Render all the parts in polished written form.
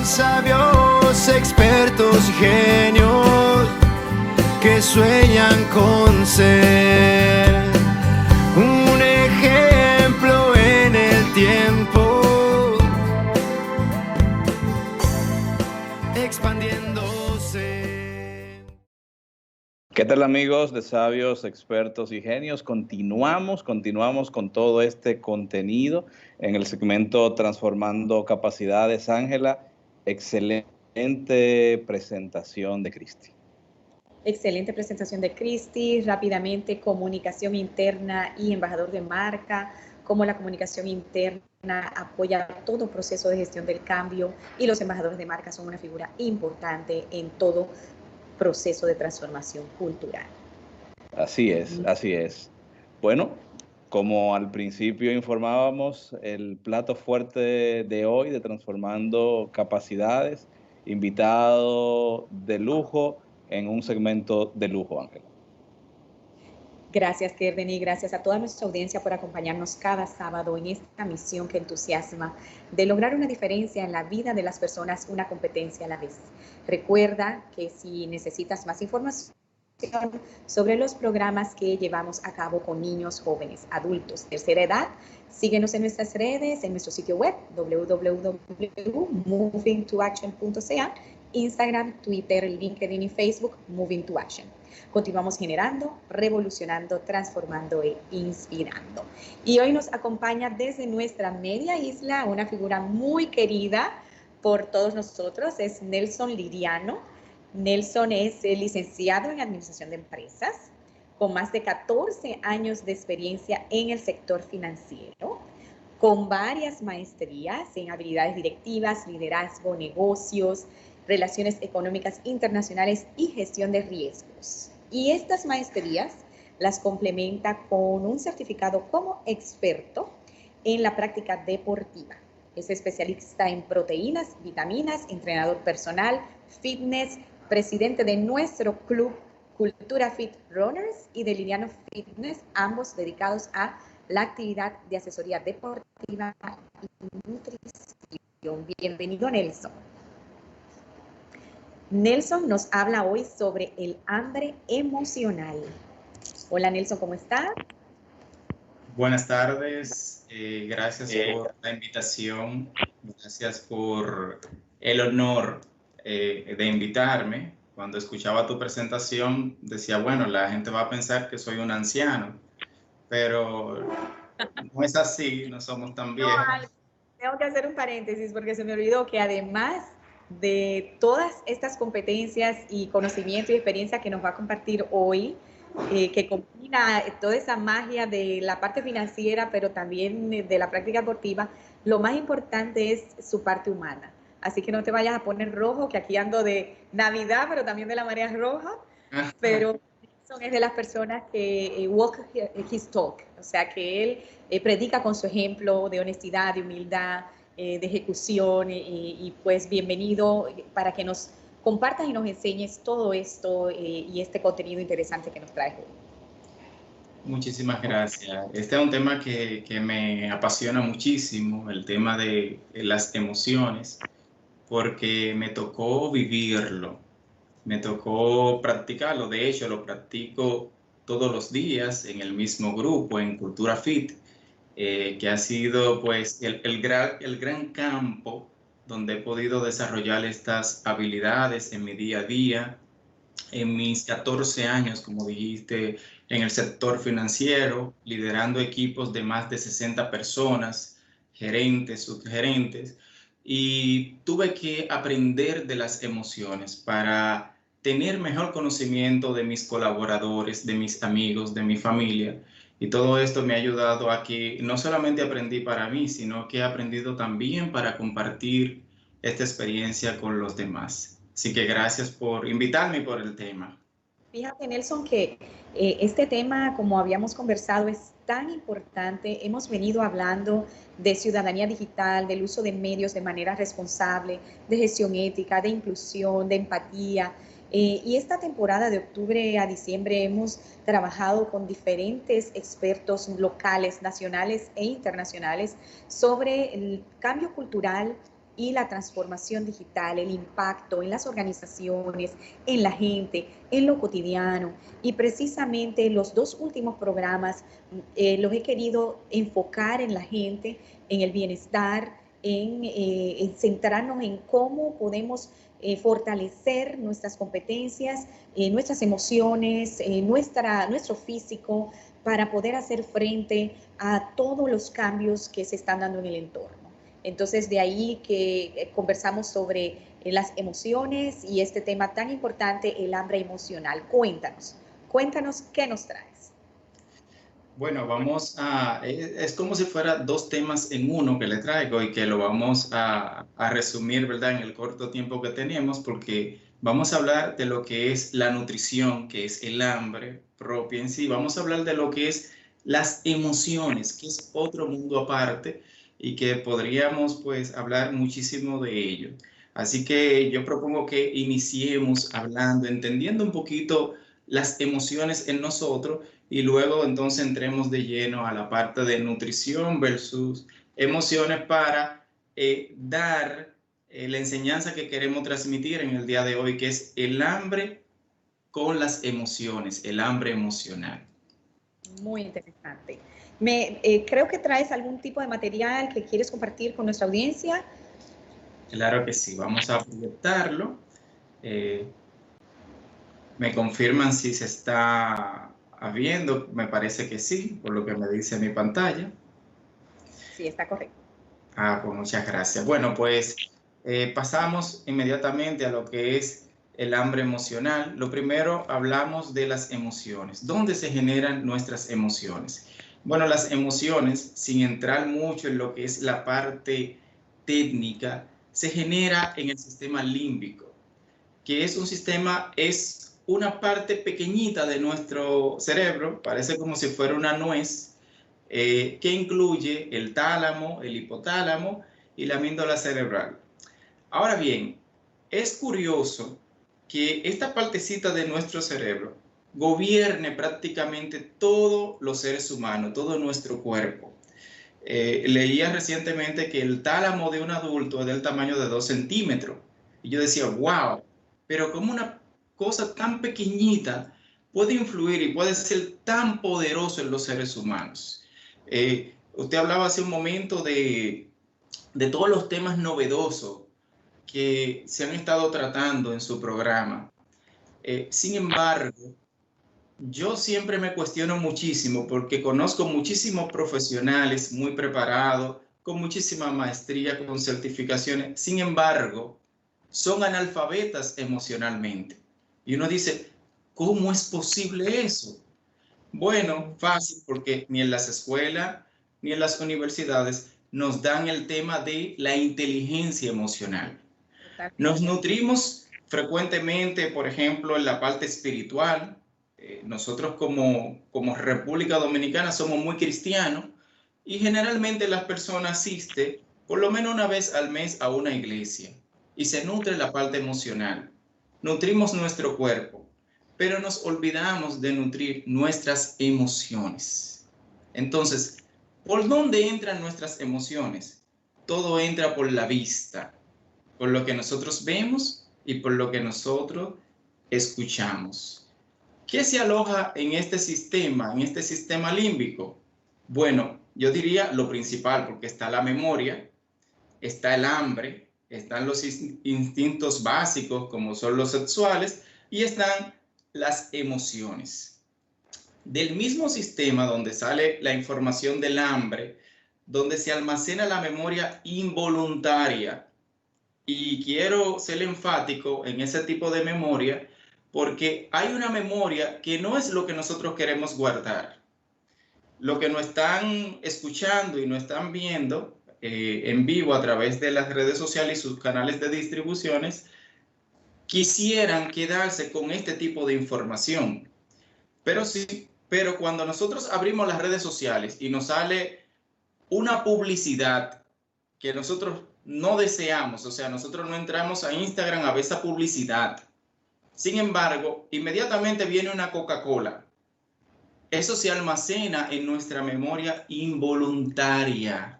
sabios, expertos y genios que sueñan con ser un ejemplo en el tiempo, expandiéndose. ¿Qué tal, amigos de Sabios, Expertos y Genios? Continuamos con todo este contenido en el segmento Transformando Capacidades. Ángela, excelente presentación de Cristi. Excelente presentación de Cristi. Rápidamente, comunicación interna y embajador de marca, cómo la comunicación interna apoya todo proceso de gestión del cambio y los embajadores de marca son una figura importante en todo proceso de transformación cultural. Así es, así es. Bueno, como al principio informábamos, el plato fuerte de hoy de Transformando Capacidades, invitado de lujo en un segmento de lujo, Ángela. Gracias, Kerdeni, gracias a toda nuestra audiencia por acompañarnos cada sábado en esta misión que entusiasma de lograr una diferencia en la vida de las personas, una competencia a la vez. Recuerda que si necesitas más información sobre los programas que llevamos a cabo con niños, jóvenes, adultos, tercera edad, síguenos en nuestras redes, en nuestro sitio web www.movingtoaction.ca, Instagram, Twitter, LinkedIn y Facebook, Moving to Action. Continuamos generando, revolucionando, transformando e inspirando. Y hoy nos acompaña desde nuestra media isla una figura muy querida por todos nosotros, es Nelson Liriano. Nelson es licenciado en Administración de Empresas, con más de 14 años de experiencia en el sector financiero, con varias maestrías en habilidades directivas, liderazgo, negocios, relaciones económicas internacionales y gestión de riesgos. Y estas maestrías las complementa con un certificado como experto en la práctica deportiva. Es especialista en proteínas, vitaminas, entrenador personal, fitness, presidente de nuestro club Cultura Fit Runners y de Liriano Fitness, ambos dedicados a la actividad de asesoría deportiva y nutrición. Bienvenido, Nelson. Nelson nos habla hoy sobre el hambre emocional. Hola, Nelson, ¿cómo estás? Buenas tardes, gracias por la invitación, gracias por el honor de invitarme. Cuando escuchaba tu presentación decía, bueno, la gente va a pensar que soy un anciano, pero no es así, no somos tan viejos. No, tengo que hacer un paréntesis porque se me olvidó que además de todas estas competencias y conocimiento y experiencia que nos va a compartir hoy, que combina toda esa magia de la parte financiera, pero también de la práctica deportiva, lo más importante es su parte humana. Así que no te vayas a poner rojo, que aquí ando de Navidad, pero también de la marea roja, pero es de las personas que walk his talk, o sea que él predica con su ejemplo de honestidad, de humildad, de ejecución, y pues bienvenido para que nos compartas y nos enseñes todo esto y este contenido interesante que nos traes hoy. Muchísimas gracias. Este es un tema que me apasiona muchísimo, el tema de las emociones, porque me tocó vivirlo, me tocó practicarlo. De hecho, lo practico todos los días en el mismo grupo, en Cultura Fit, que ha sido pues el gran campo donde he podido desarrollar estas habilidades en mi día a día, en mis 14 años, como dijiste, en el sector financiero, liderando equipos de más de 60 personas, gerentes, subgerentes, y tuve que aprender de las emociones para tener mejor conocimiento de mis colaboradores, de mis amigos, de mi familia. Y todo esto me ha ayudado a que no solamente aprendí para mí, sino que he aprendido también para compartir esta experiencia con los demás. Así que gracias por invitarme por el tema. Fíjate, Nelson, que este tema, como habíamos conversado, es tan importante. Hemos venido hablando de ciudadanía digital, del uso de medios de manera responsable, de gestión ética, de inclusión, de empatía. Y esta temporada de octubre a diciembre hemos trabajado con diferentes expertos locales, nacionales e internacionales sobre el cambio cultural y la transformación digital, el impacto en las organizaciones, en la gente, en lo cotidiano. Y precisamente los 2 últimos programas los he querido enfocar en la gente, en el bienestar, en centrarnos en cómo podemos fortalecer nuestras competencias, nuestras emociones, nuestro físico, para poder hacer frente a todos los cambios que se están dando en el entorno. Entonces, de ahí que conversamos sobre las emociones y este tema tan importante, el hambre emocional. Cuéntanos qué nos traes. Bueno, es como si fuera 2 temas en uno que le traigo y que lo vamos a resumir, ¿verdad? En el corto tiempo que tenemos, porque vamos a hablar de lo que es la nutrición, que es el hambre propia en sí. Vamos a hablar de lo que es las emociones, que es otro mundo aparte y que podríamos pues hablar muchísimo de ello. Así que yo propongo que iniciemos hablando, entendiendo un poquito las emociones en nosotros y luego entonces entremos de lleno a la parte de nutrición versus emociones para dar la enseñanza que queremos transmitir en el día de hoy, que es el hambre con las emociones, el hambre emocional. Muy interesante. Creo que traes algún tipo de material que quieres compartir con nuestra audiencia. Claro que sí, vamos a proyectarlo. Me confirman si se está viendo, me parece que sí, por lo que me dice mi pantalla. Sí, está correcto. Pues muchas gracias. Bueno, pues pasamos inmediatamente a lo que es el hambre emocional. Lo primero, hablamos de las emociones. ¿Dónde se generan nuestras emociones? Bueno, las emociones, sin entrar mucho en lo que es la parte técnica, se genera en el sistema límbico, que es un sistema, es una parte pequeñita de nuestro cerebro, parece como si fuera una nuez, que incluye el tálamo, el hipotálamo y la amígdala cerebral. Ahora bien, es curioso que esta partecita de nuestro cerebro gobierne prácticamente todos los seres humanos, todo nuestro cuerpo. Leía recientemente que el tálamo de un adulto es del tamaño de 2 centímetros. Y yo decía, wow, pero como una cosa tan pequeñita puede influir y puede ser tan poderoso en los seres humanos. Usted hablaba hace un momento de todos los temas novedosos que se han estado tratando en su programa. Sin embargo, yo siempre me cuestiono muchísimo porque conozco muchísimos profesionales muy preparados, con muchísima maestría, con certificaciones. Sin embargo, son analfabetas emocionalmente. Y uno dice, ¿cómo es posible eso? Bueno, fácil, porque ni en las escuelas ni en las universidades nos dan el tema de la inteligencia emocional. Nos nutrimos frecuentemente, por ejemplo, en la parte espiritual. Nosotros como República Dominicana somos muy cristianos y generalmente las personas asisten por lo menos una vez al mes a una iglesia y se nutre la parte emocional. Nutrimos nuestro cuerpo, pero nos olvidamos de nutrir nuestras emociones. Entonces, ¿por dónde entran nuestras emociones? Todo entra por la vista, por lo que nosotros vemos y por lo que nosotros escuchamos. ¿Qué se aloja en este sistema límbico? Bueno, yo diría lo principal, porque está la memoria, está el hambre, están los instintos básicos como son los sexuales y están las emociones. Del mismo sistema donde sale la información del hambre, donde se almacena la memoria involuntaria. Y quiero ser enfático en ese tipo de memoria porque hay una memoria que no es lo que nosotros queremos guardar. Lo que nos están escuchando y nos están viendo en vivo a través de las redes sociales y sus canales de distribuciones, quisieran quedarse con este tipo de información. Pero cuando nosotros abrimos las redes sociales y nos sale una publicidad que nosotros no deseamos, o sea, nosotros no entramos a Instagram a ver esa publicidad. Sin embargo, inmediatamente viene una Coca-Cola. Eso se almacena en nuestra memoria involuntaria.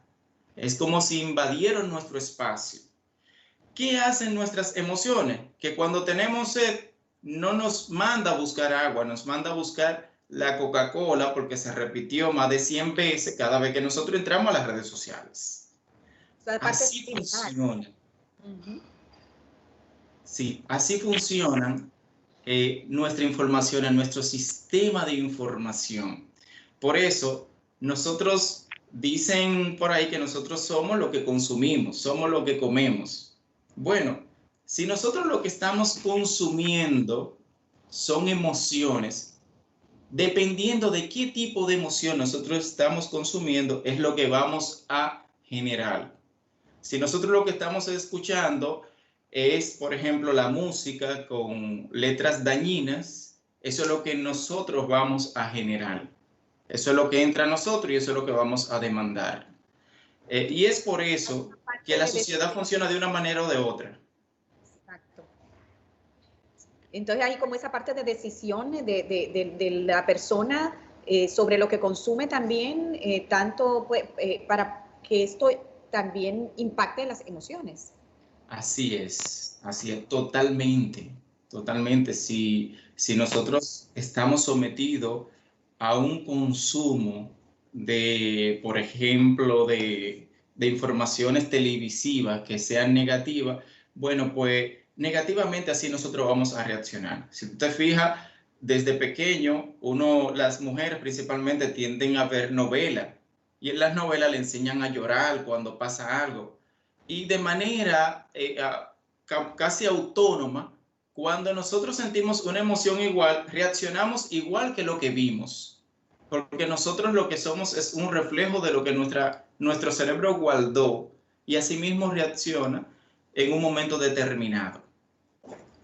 Es como si invadieron nuestro espacio. ¿qué hacen nuestras emociones? Que cuando tenemos sed, no nos manda a buscar agua, nos manda a buscar la Coca-Cola porque se repitió más de 100 veces cada vez que nosotros entramos a las redes sociales. Así funciona. Sí, así funcionan nuestra información, nuestro sistema de información. Por eso, nosotros dicen por ahí que nosotros somos lo que consumimos, somos lo que comemos. Bueno, si nosotros lo que estamos consumiendo son emociones, dependiendo de qué tipo de emoción nosotros estamos consumiendo, es lo que vamos a generar. Si nosotros lo que estamos escuchando es, por ejemplo, la música con letras dañinas, eso es lo que nosotros vamos a generar. Eso es lo que entra a nosotros y eso es lo que vamos a demandar. Y es por eso que la sociedad funciona de una manera o de otra. Exacto. Entonces hay como esa parte de decisión de la persona sobre lo que consume también, tanto pues, para que esto también impacte las emociones. Así es, totalmente, totalmente. Si nosotros estamos sometidos a un consumo de, por ejemplo, de informaciones televisivas que sean negativas, bueno, pues negativamente así nosotros vamos a reaccionar. Si tú te fijas, desde pequeño, las mujeres principalmente tienden a ver novelas y en las novelas le enseñan a llorar cuando pasa algo. Y de manera casi autónoma, cuando nosotros sentimos una emoción igual, reaccionamos igual que lo que vimos. Porque nosotros lo que somos es un reflejo de lo que nuestro cerebro guardó y asimismo reacciona en un momento determinado.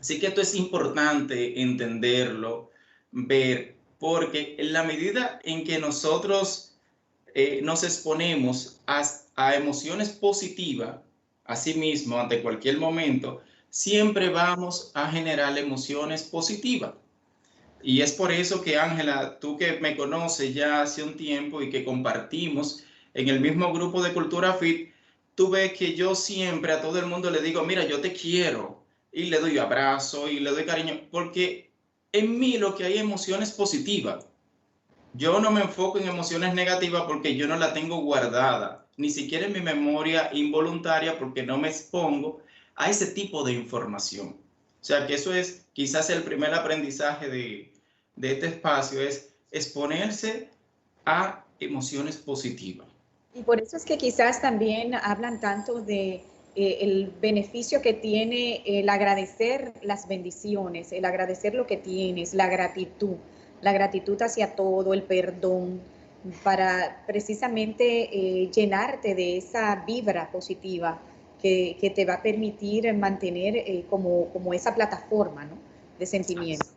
Así que esto es importante entenderlo, ver, porque en la medida en que nosotros nos exponemos a emociones positivas, asimismo, ante cualquier momento, siempre vamos a generar emociones positivas. Y es por eso que, Ángela, tú que me conoces ya hace un tiempo y que compartimos en el mismo grupo de Cultura Fit, tú ves que yo siempre a todo el mundo le digo, mira, yo te quiero, y le doy abrazo y le doy cariño, porque en mí lo que hay emociones positivas. Yo no me enfoco en emociones negativas porque yo no la tengo guardada, ni siquiera en mi memoria involuntaria porque no me expongo a ese tipo de información. O sea que eso es quizás el primer aprendizaje de este espacio, es exponerse a emociones positivas. Y por eso es que quizás también hablan tanto de el beneficio que tiene el agradecer las bendiciones, el agradecer lo que tienes, la gratitud hacia todo, el perdón, para precisamente llenarte de esa vibra positiva que te va a permitir mantener como esa plataforma, ¿no?, de sentimiento.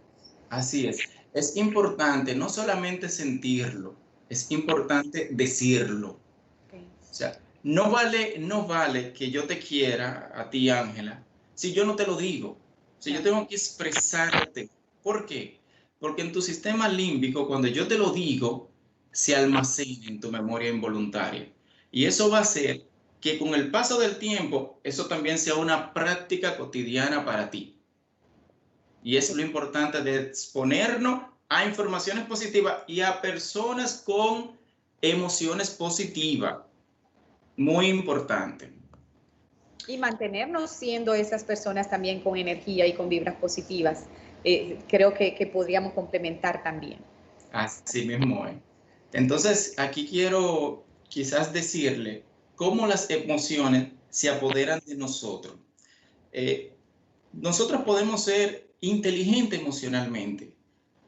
Así es. Es importante no solamente sentirlo, es importante decirlo. Okay. O sea, no vale que yo te quiera a ti, Ángela, si yo no te lo digo. Si yo tengo que expresarte. ¿Por qué? Porque en tu sistema límbico, cuando yo te lo digo, se almacena en tu memoria involuntaria. Y eso va a hacer que con el paso del tiempo, eso también sea una práctica cotidiana para ti. Y eso es lo importante de exponernos a informaciones positivas y a personas con emociones positivas. Muy importante. Y mantenernos siendo esas personas también con energía y con vibras positivas. Creo que podríamos complementar también. Así mismo es. Entonces, aquí quiero quizás decirle cómo las emociones se apoderan de nosotros. Nosotros podemos ser inteligentes emocionalmente,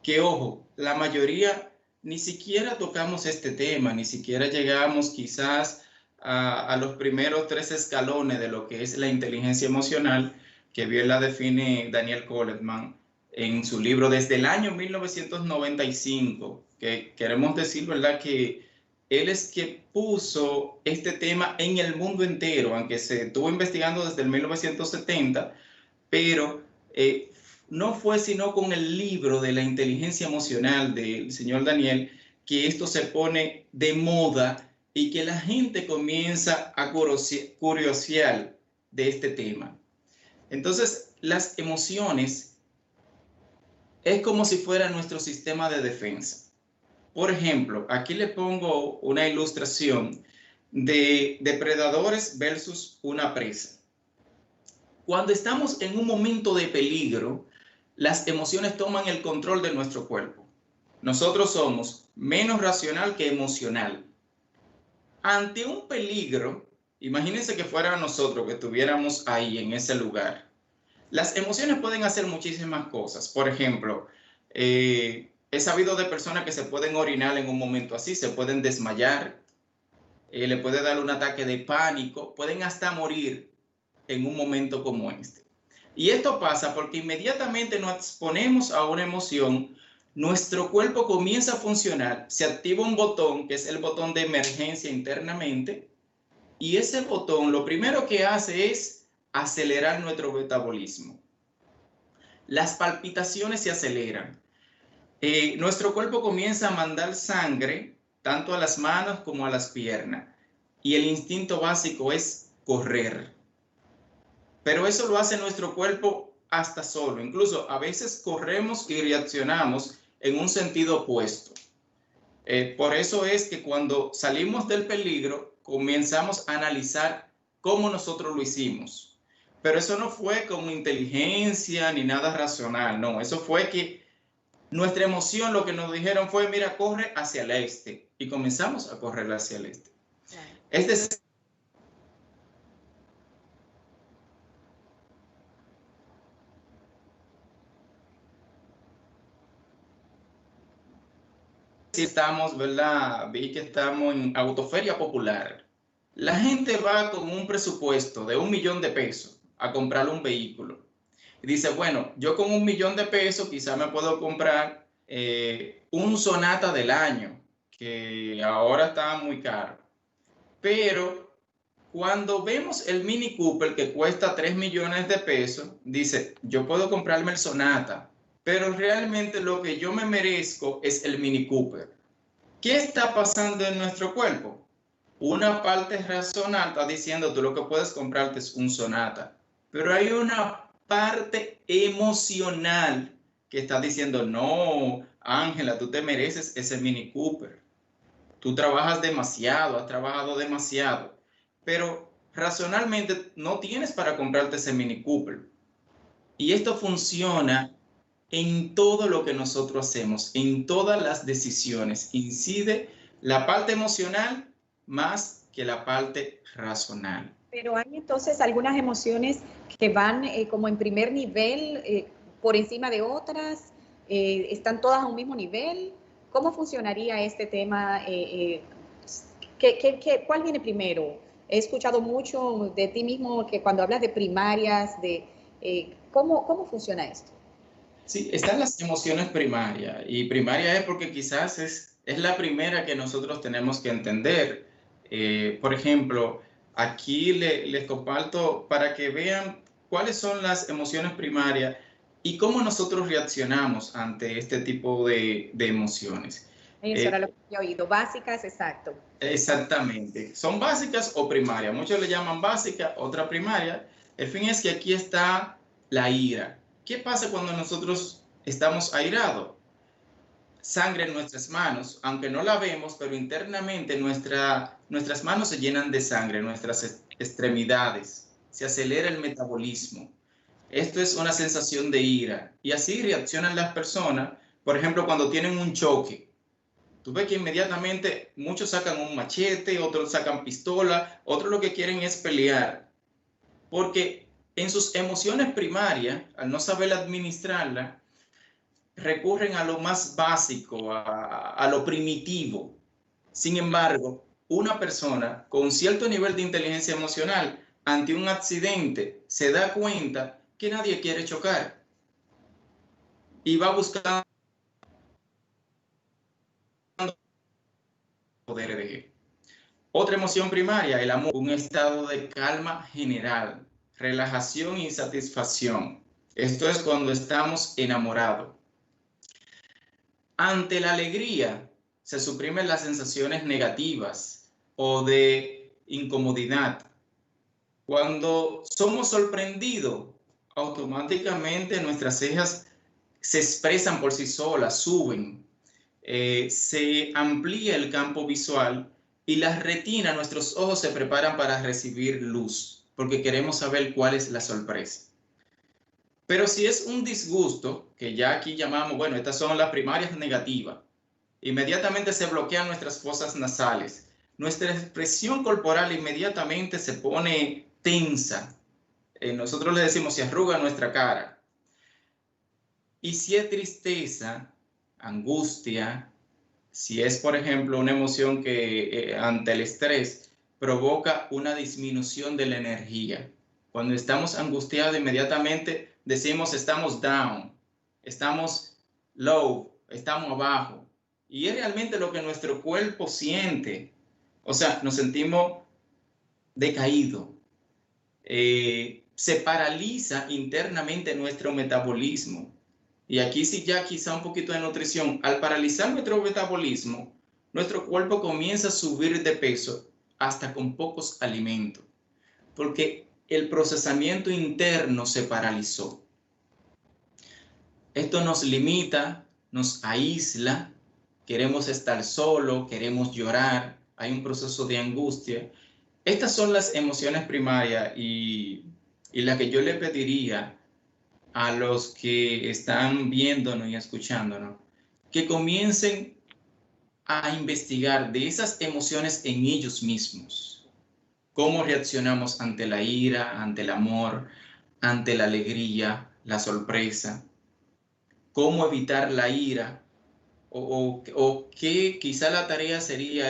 que ojo, la mayoría ni siquiera tocamos este tema, ni siquiera llegamos quizás a los primeros 3 escalones de lo que es la inteligencia emocional, que bien la define Daniel Goleman en su libro desde el año 1995, que queremos decir, ¿verdad?, que él es que puso este tema en el mundo entero, aunque se estuvo investigando desde el 1970, pero no fue sino con el libro de la inteligencia emocional del señor Daniel que esto se pone de moda y que la gente comienza a curiosear de este tema. Entonces, las emociones es como si fuera nuestro sistema de defensa. Por ejemplo, aquí le pongo una ilustración de depredadores versus una presa. Cuando estamos en un momento de peligro, las emociones toman el control de nuestro cuerpo. Nosotros somos menos racional que emocional. Ante un peligro, imagínense que fuera nosotros que estuviéramos ahí en ese lugar. Las emociones pueden hacer muchísimas cosas. Por ejemplo, he sabido de personas que se pueden orinar en un momento así, se pueden desmayar, le puede dar un ataque de pánico, pueden hasta morir en un momento como este. Y esto pasa porque inmediatamente nos exponemos a una emoción, nuestro cuerpo comienza a funcionar, se activa un botón que es el botón de emergencia internamente, y ese botón lo primero que hace es acelerar nuestro metabolismo. Las palpitaciones se aceleran. Nuestro cuerpo comienza a mandar sangre tanto a las manos como a las piernas, y el instinto básico es correr. Pero eso lo hace nuestro cuerpo hasta solo. Incluso a veces corremos y reaccionamos en un sentido opuesto. Por eso es que cuando salimos del peligro, comenzamos a analizar cómo nosotros lo hicimos. Pero eso no fue como inteligencia ni nada racional, no. Eso fue que nuestra emoción, lo que nos dijeron fue, mira, corre hacia el este. Y comenzamos a correr hacia el este. Es decir, si estamos, ¿verdad? Vi que estamos en Autoferia Popular. La gente va con un presupuesto de $1 millón de pesos a comprar un vehículo. Y dice, bueno, yo con $1 millón de pesos quizá me puedo comprar un Sonata del año, que ahora está muy caro. Pero cuando vemos el Mini Cooper que cuesta 3 millones de pesos, dice, yo puedo comprarme el Sonata, pero realmente lo que yo me merezco es el Mini Cooper. ¿Qué está pasando en nuestro cuerpo? Una parte racional está diciendo, tú lo que puedes comprarte es un Sonata, pero hay una parte emocional que está diciendo, no, Ángela, tú te mereces ese Mini Cooper. Tú trabajas demasiado, has trabajado demasiado, pero racionalmente no tienes para comprarte ese Mini Cooper. Y esto funciona en todo lo que nosotros hacemos, en todas las decisiones. Incide la parte emocional más que la parte racional. Pero hay entonces algunas emociones que van como en primer nivel, por encima de otras, están todas a un mismo nivel. ¿Cómo funcionaría este tema? ¿Cuál viene primero? He escuchado mucho de ti mismo que cuando hablas de primarias, ¿cómo funciona esto? Sí, están las emociones primarias, y primaria es porque quizás es la primera que nosotros tenemos que entender. Por ejemplo, aquí les comparto para que vean cuáles son las emociones primarias y cómo nosotros reaccionamos ante este tipo de emociones. Eso era lo que he oído, básicas, exacto. Exactamente, son básicas o primarias, muchos le llaman básica, otra primaria. El fin es que aquí está la ira. ¿Qué pasa cuando nosotros estamos airados? Sangre en nuestras manos, aunque no la vemos, pero internamente nuestras manos se llenan de sangre, nuestras extremidades, se acelera el metabolismo. Esto es una sensación de ira, y así reaccionan las personas, por ejemplo, cuando tienen un choque. Tú ves que inmediatamente muchos sacan un machete, otros sacan pistola, otros lo que quieren es pelear, porque en sus emociones primarias, al no saber administrarla, recurren a lo más básico, a lo primitivo. Sin embargo, una persona con cierto nivel de inteligencia emocional, ante un accidente, se da cuenta que nadie quiere chocar y va buscando poder de. Otra emoción primaria, el amor, un estado de calma general, relajación y satisfacción. Esto es cuando estamos enamorados. Ante la alegría, se suprimen las sensaciones negativas o de incomodidad. Cuando somos sorprendidos, automáticamente nuestras cejas se expresan por sí solas, suben, se amplía el campo visual y la retina, nuestros ojos se preparan para recibir luz, porque queremos saber cuál es la sorpresa. Pero si es un disgusto, que ya aquí llamamos, bueno, estas son las primarias negativas, inmediatamente se bloquean nuestras fosas nasales, nuestra expresión corporal inmediatamente se pone tensa. Nosotros le decimos, se arruga nuestra cara. Y si es tristeza, angustia, si es, por ejemplo, una emoción que ante el estrés provoca una disminución de la energía. Cuando estamos angustiados, inmediatamente decimos estamos down, estamos low, estamos abajo. Y es realmente lo que nuestro cuerpo siente. O sea, nos sentimos decaídos. Se paraliza internamente nuestro metabolismo. Y aquí sí ya quizá un poquito de nutrición. Al paralizar nuestro metabolismo, nuestro cuerpo comienza a subir de peso hasta con pocos alimentos. Porque el procesamiento interno se paralizó. Esto nos limita, nos aísla, queremos estar solo, queremos llorar, hay un proceso de angustia. Estas son las emociones primarias y la que yo le pediría a los que están viéndonos y escuchándonos, que comiencen a investigar de esas emociones en ellos mismos. Cómo reaccionamos ante la ira, ante el amor, ante la alegría, la sorpresa. Cómo evitar la ira. O que quizá la tarea sería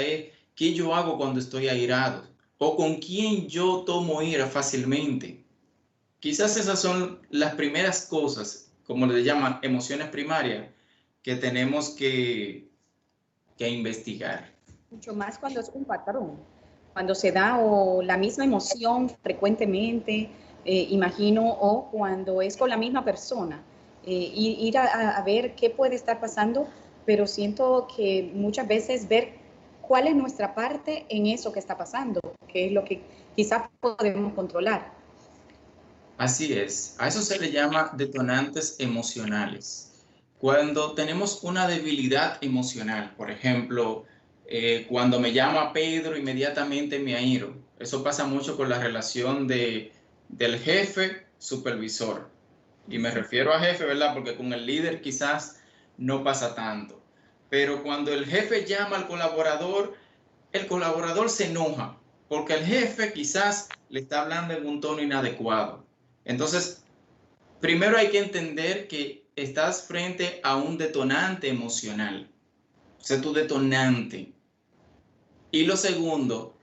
¿qué yo hago cuando estoy airado? O con quién yo tomo ira fácilmente. Quizás esas son las primeras cosas, como le llaman emociones primarias, que tenemos que investigar. Mucho más cuando es un patrón, cuando se da o la misma emoción frecuentemente, imagino, o cuando es con la misma persona. Ir a ver qué puede estar pasando, pero siento que muchas veces ver cuál es nuestra parte en eso que está pasando, que es lo que quizás podemos controlar. Así es, a eso se le llama detonantes emocionales. Cuando tenemos una debilidad emocional, por ejemplo, cuando me llama Pedro, inmediatamente me airo. Eso pasa mucho con la relación del jefe supervisor. Y me refiero a jefe, ¿verdad? Porque con el líder quizás no pasa tanto. Pero cuando el jefe llama al colaborador, el colaborador se enoja, porque el jefe quizás le está hablando en un tono inadecuado. Entonces, primero hay que entender que estás frente a un detonante emocional. O sea, tu detonante. Y lo segundo,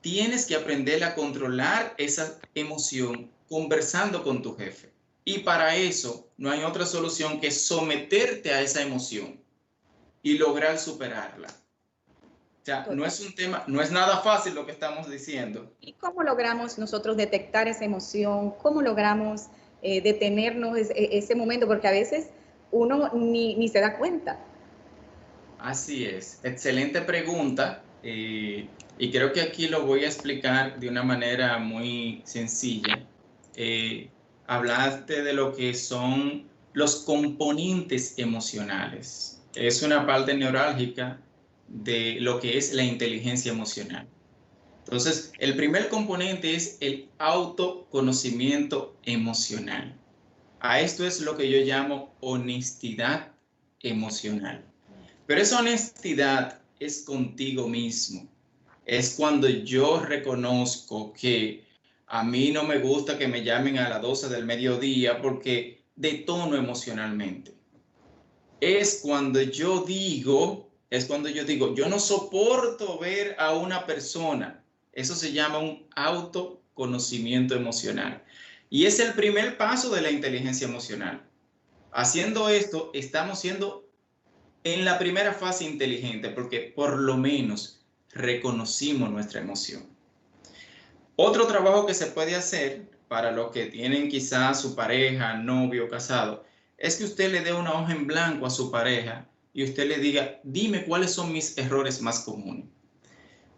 tienes que aprender a controlar esa emoción conversando con tu jefe. Y para eso no hay otra solución que someterte a esa emoción y lograr superarla. O sea, no es un tema, no es nada fácil lo que estamos diciendo. ¿Y cómo logramos nosotros detectar esa emoción? ¿Cómo logramos detenernos ese momento? Porque a veces uno ni se da cuenta. Así es. Excelente pregunta. Y creo que aquí lo voy a explicar de una manera muy sencilla. Hablaste de lo que son los componentes emocionales. Es una parte neurálgica de lo que es la inteligencia emocional. Entonces, el primer componente es el autoconocimiento emocional. A esto es lo que yo llamo honestidad emocional. Pero esa honestidad es contigo mismo. Es cuando yo reconozco que a mí no me gusta que me llamen a las 12 del mediodía porque detono emocionalmente. Es cuando yo digo, yo no soporto ver a una persona. Eso se llama un autoconocimiento emocional. Y es el primer paso de la inteligencia emocional. Haciendo esto, estamos siendo en la primera fase inteligente, porque por lo menos reconocimos nuestra emoción. Otro trabajo que se puede hacer para los que tienen quizás su pareja, novio, casado, es que usted le dé una hoja en blanco a su pareja y usted le diga, dime cuáles son mis errores más comunes.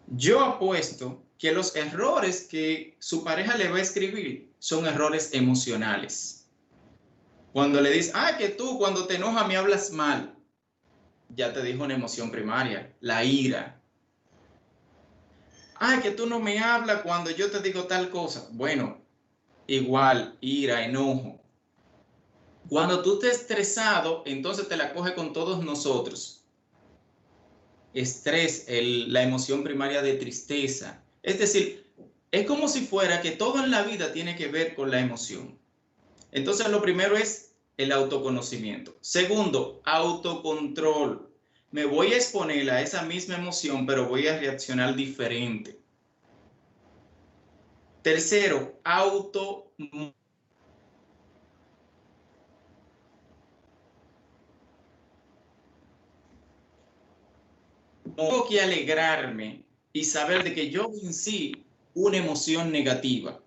Yo apuesto que los errores que su pareja le va a escribir son errores emocionales. Cuando le dices, que tú cuando te enojas me hablas mal, ya te dijo una emoción primaria, la ira. Que tú no me hablas cuando yo te digo tal cosa. Bueno, igual, ira, enojo. Cuando tú estés estresado, entonces te la coge con todos nosotros. Estrés, la emoción primaria de tristeza. Es decir, es como si fuera que todo en la vida tiene que ver con la emoción. Entonces, lo primero es el autoconocimiento. Segundo, autocontrol. Me voy a exponer a esa misma emoción, pero voy a reaccionar diferente. Tercero, tengo que alegrarme y saber de que yo vencí una emoción negativa.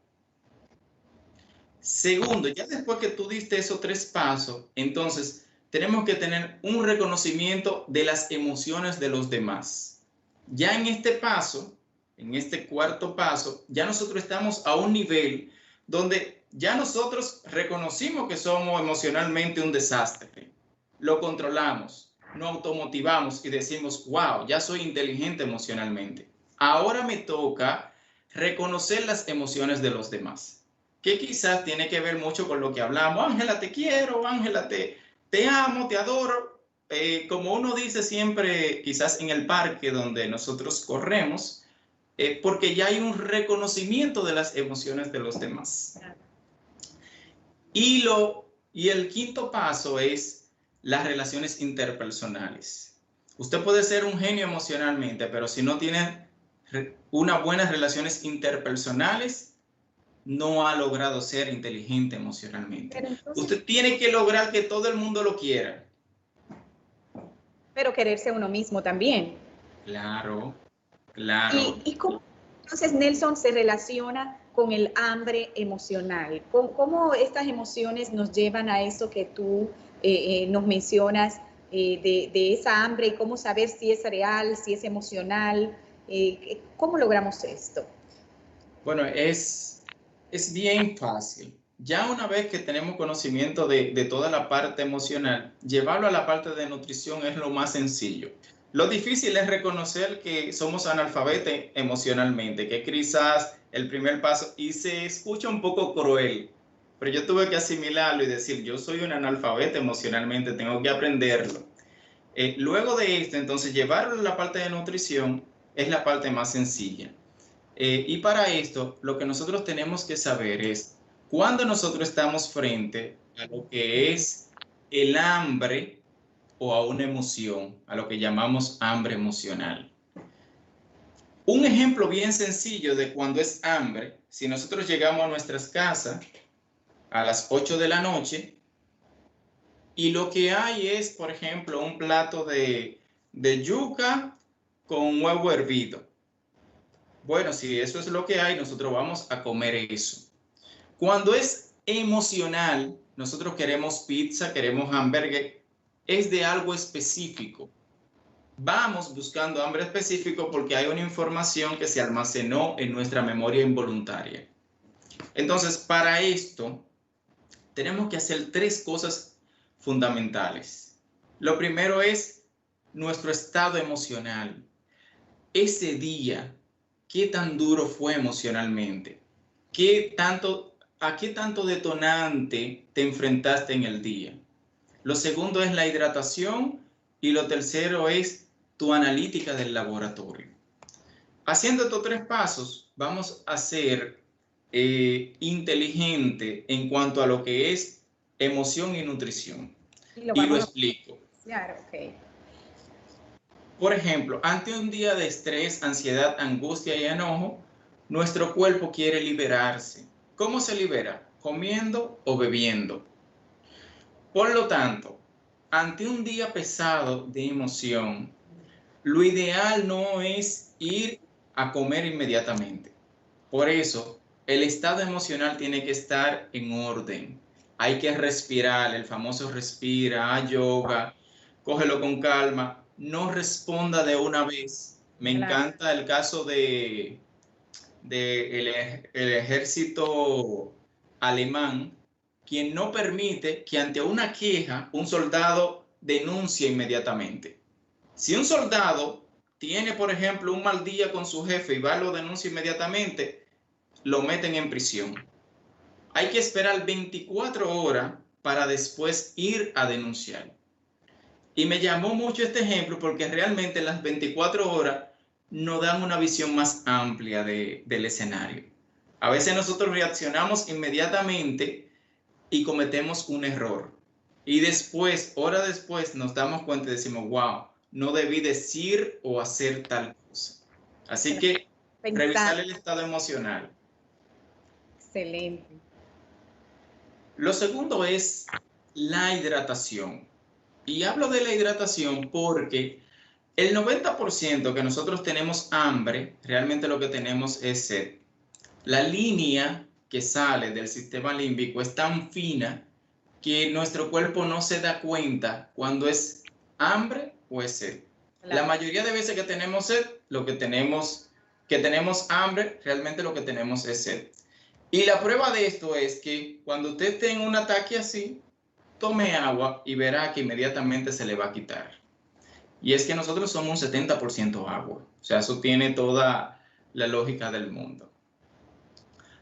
Segundo, ya después que tú diste esos 3 pasos, entonces tenemos que tener un reconocimiento de las emociones de los demás. Ya en este paso, en este cuarto paso, ya nosotros estamos a un nivel donde ya nosotros reconocimos que somos emocionalmente un desastre. Lo controlamos, nos automotivamos y decimos, wow, ya soy inteligente emocionalmente. Ahora me toca reconocer las emociones de los demás, que quizás tiene que ver mucho con lo que hablamos. Ángela, te quiero, Ángela, te amo, te adoro. Como uno dice siempre, quizás en el parque donde nosotros corremos, porque ya hay un reconocimiento de las emociones de los demás. Y el quinto paso es las relaciones interpersonales. Usted puede ser un genio emocionalmente, pero si no tiene unas buenas relaciones interpersonales, no ha logrado ser inteligente emocionalmente. Entonces, usted tiene que lograr que todo el mundo lo quiera. Pero quererse a uno mismo también. Claro, claro. ¿Y cómo entonces Nelson se relaciona con el hambre emocional? ¿Cómo estas emociones nos llevan a eso que tú nos mencionas de esa hambre? ¿Cómo saber si es real, si es emocional? ¿Cómo logramos esto? Bueno, es bien fácil. Ya una vez que tenemos conocimiento de toda la parte emocional, llevarlo a la parte de nutrición es lo más sencillo. Lo difícil es reconocer que somos analfabetos emocionalmente, que quizás el primer paso, y se escucha un poco cruel, pero yo tuve que asimilarlo y decir, yo soy un analfabeto emocionalmente, tengo que aprenderlo. Luego de esto, entonces, llevarlo a la parte de nutrición es la parte más sencilla. Y para esto, lo que nosotros tenemos que saber es cuando nosotros estamos frente a lo que es el hambre o a una emoción, a lo que llamamos hambre emocional. Un ejemplo bien sencillo de cuando es hambre, si nosotros llegamos a nuestras casas a las 8 de la noche y lo que hay es, por ejemplo, un plato de yuca con huevo hervido. Bueno, si eso es lo que hay, nosotros vamos a comer eso. Cuando es emocional, nosotros queremos pizza, queremos hamburguesa, es de algo específico. Vamos buscando hambre específico porque hay una información que se almacenó en nuestra memoria involuntaria. Entonces, para esto, tenemos que hacer 3 cosas fundamentales. Lo primero es nuestro estado emocional. Ese día, ¿qué tan duro fue emocionalmente? ¿A qué tanto detonante te enfrentaste en el día? Lo segundo es la hidratación y lo tercero es tu analítica del laboratorio. Haciendo estos 3 pasos, vamos a ser inteligente en cuanto a lo que es emoción y nutrición. Y lo explico. Claro, ok. Por ejemplo, ante un día de estrés, ansiedad, angustia y enojo, nuestro cuerpo quiere liberarse. ¿Cómo se libera? Comiendo o bebiendo. Por lo tanto, ante un día pesado de emoción, lo ideal no es ir a comer inmediatamente. Por eso, el estado emocional tiene que estar en orden. Hay que respirar, el famoso respira, yoga, cógelo con calma. No responda de una vez. Me encanta el caso de el ejército alemán, quien no permite que ante una queja un soldado denuncie inmediatamente. Si un soldado tiene, por ejemplo, un mal día con su jefe y va y lo denuncia inmediatamente, lo meten en prisión. Hay que esperar 24 horas para después ir a denunciar. Y me llamó mucho este ejemplo porque realmente las 24 horas nos dan una visión más amplia del escenario. A veces nosotros reaccionamos inmediatamente y cometemos un error. Y después, horas después, nos damos cuenta y decimos, wow, no debí decir o hacer tal cosa. Así que revisar el estado emocional. Excelente. Lo segundo es la hidratación. Y hablo de la hidratación porque el 90% que nosotros tenemos hambre, realmente lo que tenemos es sed. La línea que sale del sistema límbico es tan fina que nuestro cuerpo no se da cuenta cuando es hambre o es sed. Claro. La mayoría de veces que tenemos sed, que tenemos hambre, realmente lo que tenemos es sed. Y la prueba de esto es que cuando usted tenga un ataque así, tome agua y verá que inmediatamente se le va a quitar. Y es que nosotros somos un 70% agua. O sea, eso tiene toda la lógica del mundo.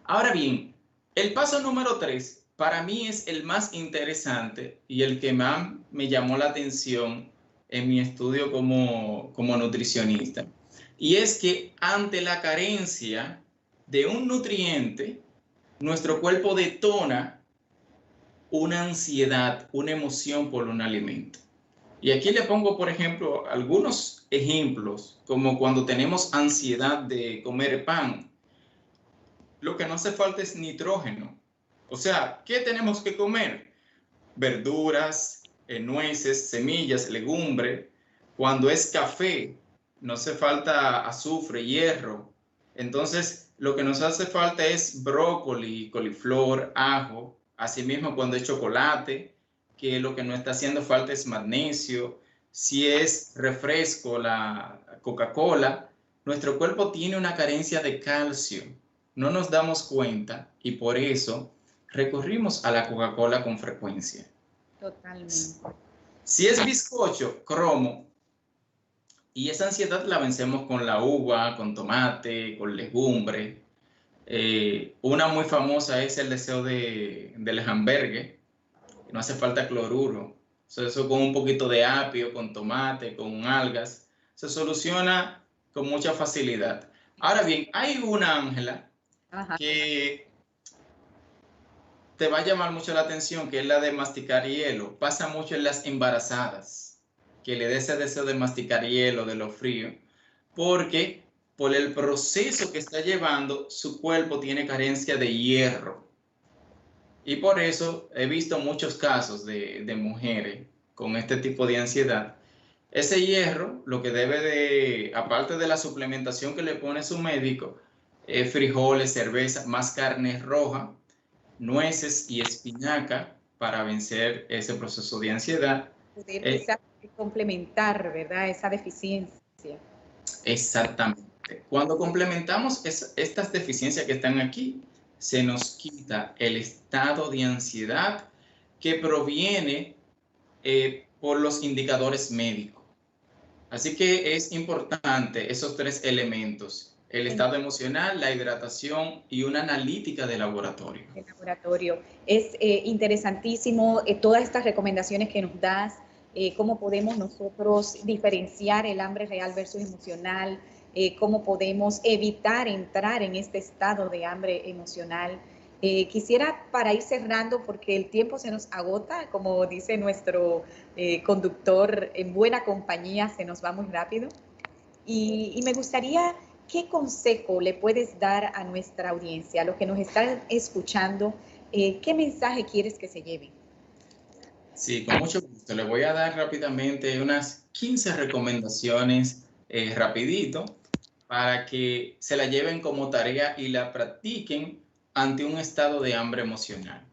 Ahora bien, el paso número 3 para mí es el más interesante y el que más me llamó la atención en mi estudio como nutricionista. Y es que ante la carencia de un nutriente, nuestro cuerpo detona una ansiedad, una emoción por un alimento. Y aquí le pongo, por ejemplo, algunos ejemplos, como cuando tenemos ansiedad de comer pan. Lo que no hace falta es nitrógeno. O sea, ¿qué tenemos que comer? Verduras, nueces, semillas, legumbre. Cuando es café, no hace falta azufre, hierro. Entonces, lo que nos hace falta es brócoli, coliflor, ajo. Asimismo, cuando es chocolate, que lo que no está haciendo falta es magnesio. Si es refresco, la Coca-Cola, nuestro cuerpo tiene una carencia de calcio. No nos damos cuenta y por eso recurrimos a la Coca-Cola con frecuencia. Totalmente. Si es bizcocho, cromo, y esa ansiedad la vencemos con la uva, con tomate, con legumbre. Una muy famosa es el deseo del hamburgues. No hace falta cloruro. Eso con un poquito de apio, con tomate, con algas, se soluciona con mucha facilidad. Ahora bien, hay una, Ángela, que te va a llamar mucho la atención, que es la de masticar hielo. Pasa mucho en las embarazadas, que le dé ese deseo de masticar hielo, de lo frío, porque por el proceso que está llevando, su cuerpo tiene carencia de hierro. Y por eso he visto muchos casos de mujeres con este tipo de ansiedad. Ese hierro, lo que debe de, aparte de la suplementación que le pone su médico, frijoles, cerveza, más carne roja, nueces y espinaca para vencer ese proceso de ansiedad. Poder complementar, ¿verdad? Esa deficiencia. Exactamente. Cuando complementamos estas deficiencias que están aquí, se nos quita el estado de ansiedad que proviene por los indicadores médicos. Así que es importante esos 3 elementos: el estado emocional, la hidratación y una analítica de laboratorio. El laboratorio. Es interesantísimo todas estas recomendaciones que nos das, cómo podemos nosotros diferenciar el hambre real versus emocional, cómo podemos evitar entrar en este estado de hambre emocional. Quisiera, para ir cerrando, porque el tiempo se nos agota, como dice nuestro conductor, en buena compañía se nos va muy rápido, y me gustaría, ¿qué consejo le puedes dar a nuestra audiencia, a los que nos están escuchando? ¿Qué mensaje quieres que se lleven? Sí, con mucho gusto. Le voy a dar rápidamente unas 15 recomendaciones rapidito para que se la lleven como tarea y la practiquen ante un estado de hambre emocional.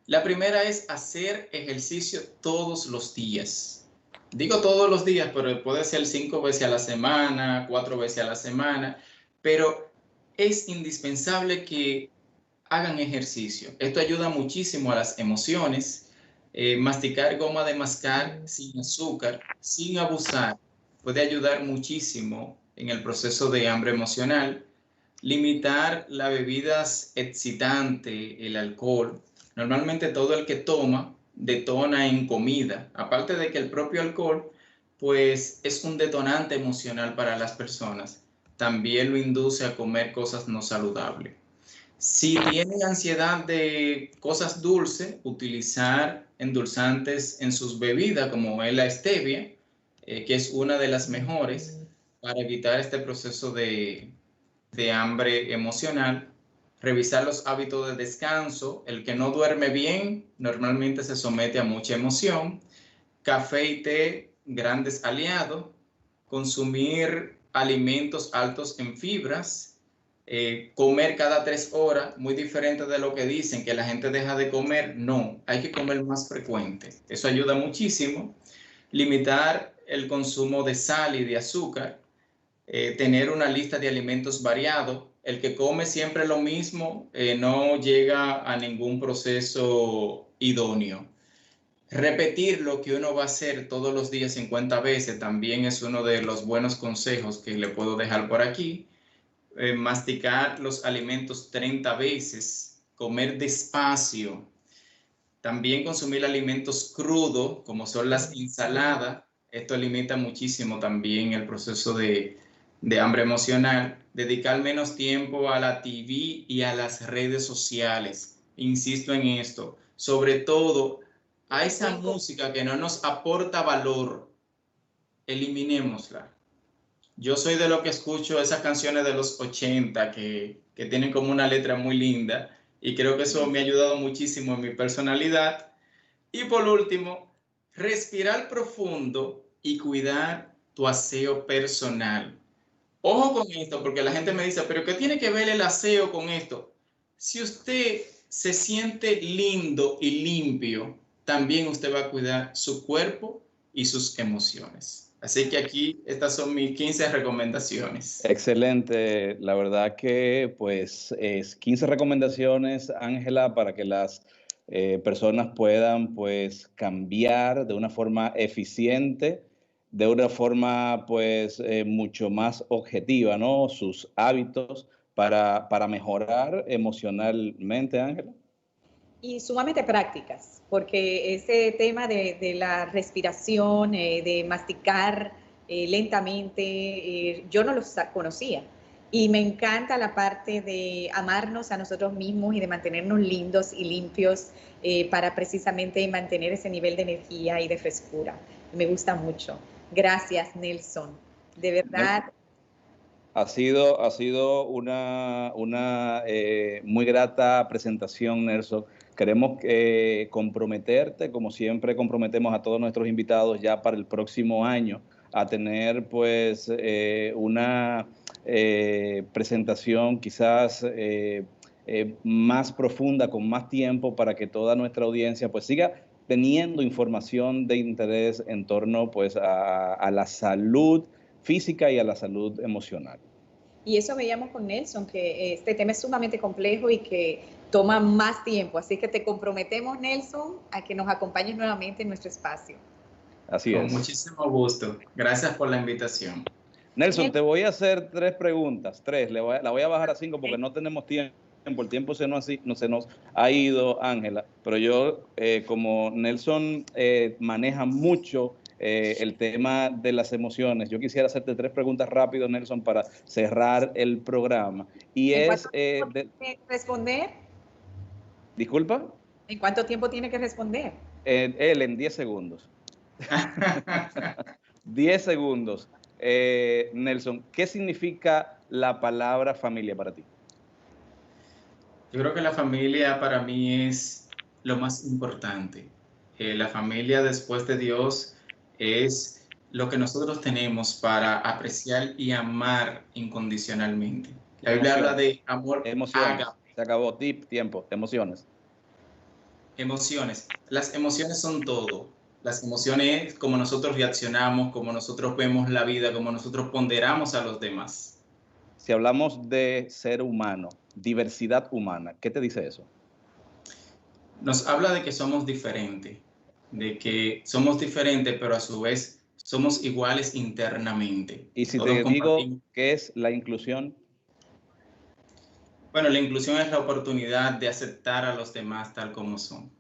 La primera es hacer ejercicio todos los días. Digo todos los días, pero puede ser 5 veces a la semana, 4 veces a la semana, pero es indispensable que hagan ejercicio. Esto ayuda muchísimo a las emociones. Masticar goma de mascar sin azúcar, sin abusar, puede ayudar muchísimo en el proceso de hambre emocional. Limitar las bebidas excitantes, el alcohol. Normalmente todo el que toma detona en comida. Aparte de que el propio alcohol, pues es un detonante emocional para las personas. También lo induce a comer cosas no saludables. Si tienen ansiedad de cosas dulces, utilizar endulzantes en sus bebidas, como es la stevia, que es una de las mejores para evitar este proceso de hambre emocional. Revisar los hábitos de descanso. El que no duerme bien normalmente se somete a mucha emoción. Café y té, grandes aliados. Consumir alimentos altos en fibras. Comer cada 3 horas, muy diferente de lo que dicen, que la gente deja de comer. No, hay que comer más frecuente. Eso ayuda muchísimo. Limitar el consumo de sal y de azúcar. Tener una lista de alimentos variados. El que come siempre lo mismo no llega a ningún proceso idóneo. Repetir lo que uno va a hacer todos los días 50 veces también es uno de los buenos consejos que le puedo dejar por aquí. Masticar los alimentos 30 veces, comer despacio, también consumir alimentos crudos, como son las ensaladas. Esto limita muchísimo también el proceso de hambre emocional. Dedicar menos tiempo a la TV y a las redes sociales. Insisto en esto. Sobre todo, a esa música que no nos aporta valor, eliminémosla. Yo soy de los que escucho esas canciones de los 80 que tienen como una letra muy linda, y creo que eso me ha ayudado muchísimo en mi personalidad. Y por último, respirar profundo y cuidar tu aseo personal. Ojo con esto, porque la gente me dice, ¿pero qué tiene que ver el aseo con esto? Si usted se siente lindo y limpio, también usted va a cuidar su cuerpo y sus emociones. Así que aquí estas son mis 15 recomendaciones. Excelente, la verdad que pues 15 recomendaciones, Ángela, para que las personas puedan pues cambiar de una forma eficiente, de una forma pues mucho más objetiva, ¿no? Sus hábitos para mejorar emocionalmente, Ángela. Y sumamente prácticas, porque ese tema de la respiración, de masticar lentamente, yo no los conocía. Y me encanta la parte de amarnos a nosotros mismos y de mantenernos lindos y limpios para precisamente mantener ese nivel de energía y de frescura. Me gusta mucho. Gracias, Nelson. De verdad. Ha sido una muy grata presentación, Nelson. Queremos comprometerte, como siempre comprometemos a todos nuestros invitados ya para el próximo año, a tener pues una presentación quizás más profunda, con más tiempo, para que toda nuestra audiencia pues siga teniendo información de interés en torno pues a la salud física y a la salud emocional. Y eso veíamos con Nelson, que este tema es sumamente complejo y que toma más tiempo. Así que te comprometemos, Nelson, a que nos acompañes nuevamente en nuestro espacio. Así es. Con muchísimo gusto. Gracias por la invitación. Nelson, te voy a hacer 3 preguntas. 3, la voy a bajar a 5 porque no tenemos tiempo. El tiempo se nos ha ido, Ángela. Pero yo, como Nelson maneja mucho el tema de las emociones, yo quisiera hacerte 3 preguntas rápido, Nelson, para cerrar el programa. Y ¿En es... cuánto tiempo tiene que responder? ¿Disculpa? ¿En cuánto tiempo tiene que responder? Él en 10 segundos. 10 segundos. Nelson, ¿qué significa la palabra familia para ti? Yo creo que la familia para mí es lo más importante. La familia después de Dios es lo que nosotros tenemos para apreciar y amar incondicionalmente. La Biblia habla de amor. Emociones. Se acabó. Tiempo. Emociones. Emociones. Las emociones son todo. Las emociones es como nosotros reaccionamos, como nosotros vemos la vida, como nosotros ponderamos a los demás. Si hablamos de ser humano, diversidad humana, ¿qué te dice eso? Nos habla de que somos diferentes, pero a su vez somos iguales internamente. Y si Todos te digo compartimos. qué es la inclusión. Bueno, la inclusión es la oportunidad de aceptar a los demás tal como son.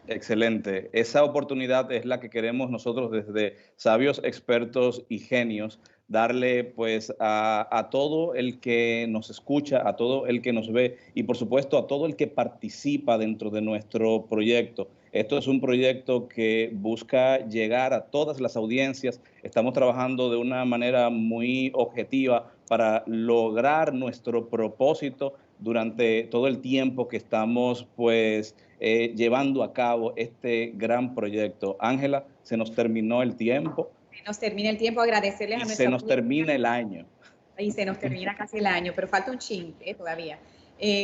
Excelente. Esa oportunidad es la que queremos nosotros desde Sabios, Expertos y Genios, darle pues a todo el que nos escucha, a todo el que nos ve y por supuesto a todo el que participa dentro de nuestro proyecto. Esto es un proyecto que busca llegar a todas las audiencias. Estamos trabajando de una manera muy objetiva para lograr nuestro propósito durante todo el tiempo que estamos pues llevando a cabo este gran proyecto. Ángela, se nos terminó el tiempo. Se nos termina el tiempo, agradecerles a nuestra se nos termina el año. Y se nos termina casi el año, pero falta un chin todavía.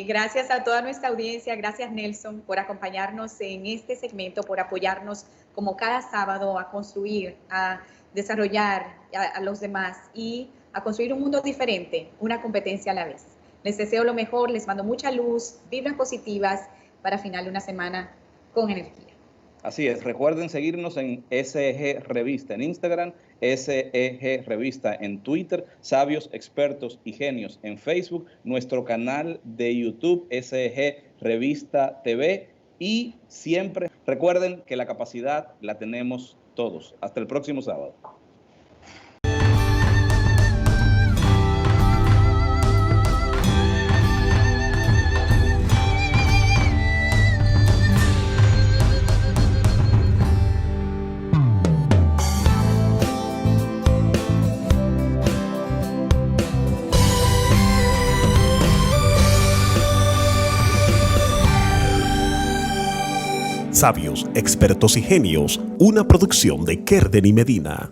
Gracias a toda nuestra audiencia, gracias Nelson por acompañarnos en este segmento, por apoyarnos como cada sábado a construir, a desarrollar a los demás y a construir un mundo diferente, una competencia a la vez. Les deseo lo mejor, les mando mucha luz, vibras positivas para final de una semana con energía. Así es, recuerden seguirnos en SEG Revista en Instagram, SEG Revista en Twitter, Sabios, Expertos y Genios en Facebook, nuestro canal de YouTube, SEG Revista TV y siempre recuerden que la capacidad la tenemos todos. Hasta el próximo sábado. Sabios, Expertos y Genios, una producción de Kerden y Medina.